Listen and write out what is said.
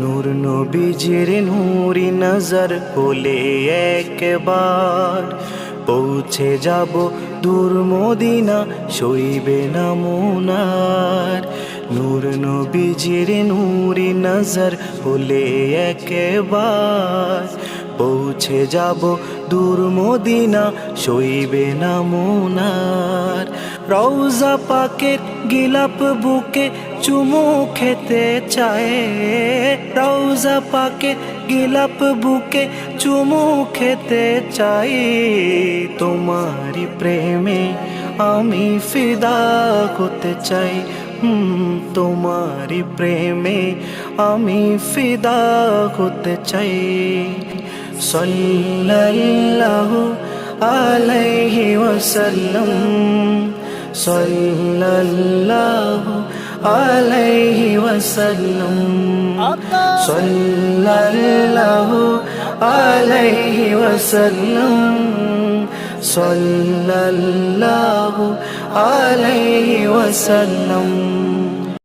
নূর নবীজির নূরি নজর হলে একবার পৌঁছে যাব দূর মদিনা সইবে না মুনার। নূর নবীজির নূরি নজর হলে একবার পৌঁছে যাব দূর মদিনা সইবে না মুনার। রওজা পাকের গিলাপ বুকে চুমু খেতে চায়, রওজা পাকের গিলাপ বুকে চুমু খেতে চাই। তোমারি প্রেমে আমি ফিদা হতে চাই, তোমারি প্রেমে আমি ফিদা হতে চাই। সাল্লাল্লাহু আলাইহি ওয়াসাল্লাম, সাল্লাল্লাহু আলাইহি ওয়াসাল্লাম, সাল্লাল্লাহু আলাইহি ওয়াসাল্লাম, সাল্লাল্লাহু আলাইহি ওয়াসাল্লাম।